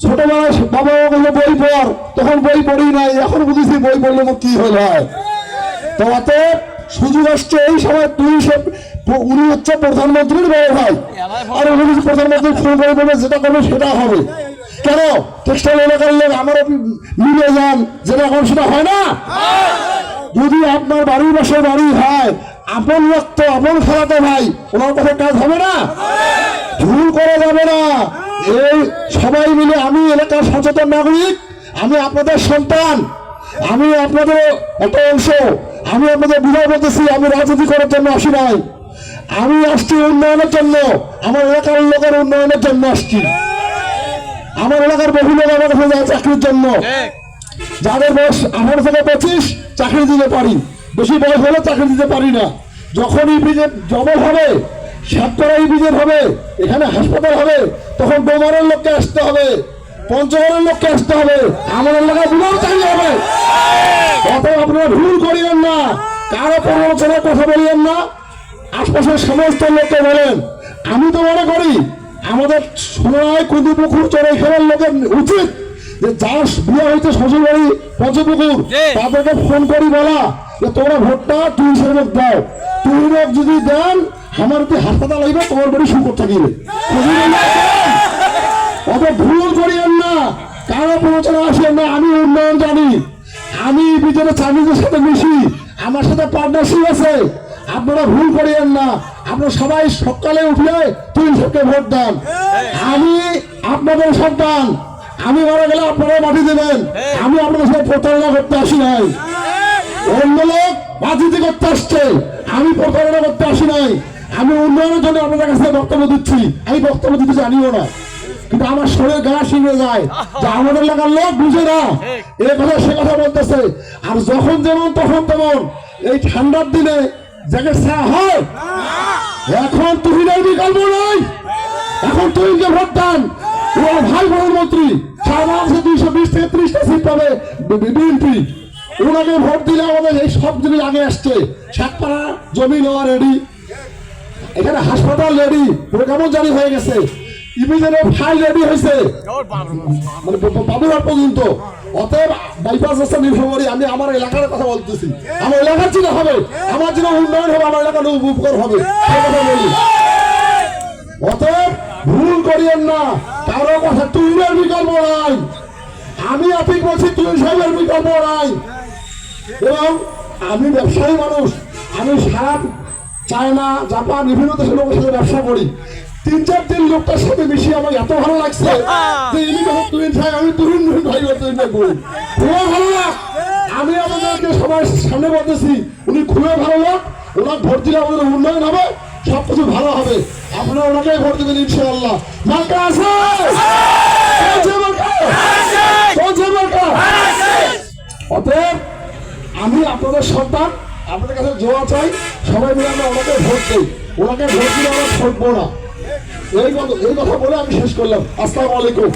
ছোটবেলায় বাবা বললো বই পড়, তখন বই পড়ি নাই, এখন বুঝেছি বই পড়লে কি হল হয়। তো অতএব সুযোগ আসছে এই সময়, উনি হচ্ছে প্রধানমন্ত্রীর বড় ভাই, আর উনি প্রধানমন্ত্রী ফোন করে বলবে যেটা করবে সেটা হবে। কেন টেক্সটাইল এলাকার লোক আমার মিলে যান, যেটা এখন সেটা হয় না। যদি আপনার বাড়ির পাশে বাড়ি হয়, আপন রক্ত আপন খালাতো ভাই, ওনার কথা কাজ হবে না, ভুল করা যাবে না। এই সবাই মিলে, আমি এলাকার সচেতন নাগরিক, আমি আপনাদের সন্তান, আমি আপনাদের একটা অংশ, আমি আপনাদের বিদায় বলতেছি। আমি রাজনীতি করার জন্য আসি নাই, আমি আসছি উন্নয়নের জন্য, আমার এলাকার লোকের উন্নয়নের জন্য আসছি। আমার এলাকার বহু লোক আমার কাছে যায় চাকরির জন্য, যাদের বয়স 18 থেকে 25 চাকরি দিতে পারি, বেশি বয়স হলে চাকরি দিতে পারি না। যখন ইপিজেড জবল হবে, সাতপাড়া ইপিজেড হবে, এখানে হাসপাতাল হবে, তখন ডোমারের লোককে আসতে হবে, পঞ্চগড়ের লোককে আসতে হবে, আমার এলাকায় বুড়োর চাকরি হবে। অতএব আপনারা ভুল করিয়েন না, কারো প্ররোচনার কথা বলিয়েন না, আশপাশের সমস্ত লোককে বলেন। আমি তো মনে করি আমাদের সোনায় কুদুপুকুর চড়াইখানার লোকের উচিত যে যার বিয়ে হইতে শ্বশুর বাড়ি পঞ্চপুকুর, তাদেরকে ফোন করি বলা যে তোমরা ভোটটা তুই সেরকম দাও, তুই যদি দেন আমার তুই হাসপাতাল লাগবে, তোমার বাড়ি শুকর থাকিবে। অত ভুল করিয়েন না, কারো প্ররোচনা আসেন না। আমি উন্নয়ন জানি, আমি বিজেপি চাকরিদের সাথে মিশি, আমার সাথে পার্টনারশিপ আছে। আপনারা ভুল করিয়েন না, আপনারা সবাই সকালে উঠলে তুই সবকে ভোট দেন। আমি আপনাদের সন্তান, আমি মারা গেলে আপনারা মাটি দেবেন। আমি আপনাদের সাথে প্রতারণা করতে আসি নাই, অন্য লোক রাজনীতি করতে আসছে, আমি প্রতারণা করতে আসি নাই। আমি উন্নয়নের জন্য আপনাদের কাছে বক্তব্য দিচ্ছি, আমি বক্তব্য দিতে জানিও না, কিন্তু আমার শরীরে গা শিখে যায় যে আমাদের এলাকার লোক বুঝে না, এ কথা সে কথা বলতেছে। আর যখন যেমন তখন তেমন, এই ঠান্ডার দিনে জ্যাকেট ছাড়া হয়, এখন তুহিনের বিকল্প নাই। এখন তুহিনকে ভোট দেন, ওর ভাই প্রধানমন্ত্রী, সারা বাংলাদেশে 220 থেকে 30টা সিট পাবে বিএনপি। ওনাকে ভোট দিলে আমাদের এই সব জিনিস আগে আসছে। সাতপাড়া জমি নেওয়া রেডি, এখানে হাসপাতাল রেডি, প্রোগ্রামও জারি হয়ে গেছে, ইপিজেডের ফাইল রেডি হয়েছে মানে বাবুঘাট পর্যন্ত। অতএব বাইপাস রাস্তা নীলফামারী, আমি আমার এলাকার কথা বলতেছি, আমার এলাকার জন্য হবে, আমার জন্য উন্নয়ন হবে, আমার এলাকার উপকার হবে, সেই কথা বলি। অতএব ভুল করিয়েন না, কারো কথা তুইনের বিকল্প নাই। আমি আপনি বলছি তুই সাহেবের বিকল্প নাই। এবং আমি ব্যবসায়ী মানুষ, আমি সারা চায়না জাপান বিভিন্ন দেশের লোকের সাথে ব্যবসা করি। 3-4 দিন লোকটার সাথে মিশি আমার এত ভালো লাগছে যে ইনি যখন তুহিন সাহেব, আমি তুহিন ভাই করি, খুবই ভালো লাগ। আমি আমাদেরকে সবার সামনে বলতেছি উনি খুবই ভালো লোক, ওনার ভোট দিলে আমাদের উন্নয়ন হবে, সবকিছু ভালো হবে। আপনারা ওনাকে ভোট দেবেন ইনশাআল্লাহ। মার্কা আছে, অতএব আমি আপনাদের সন্তান, আপনাদের কাছে জোয়া চাই, সবাই মিলে আমরা ওনাকে ভোট দিই। ওনাকে ভোট দিলে আমরা ঠকবো না। এই কথা বলে আমি শেষ করলাম। আসসালামু আলাইকুম।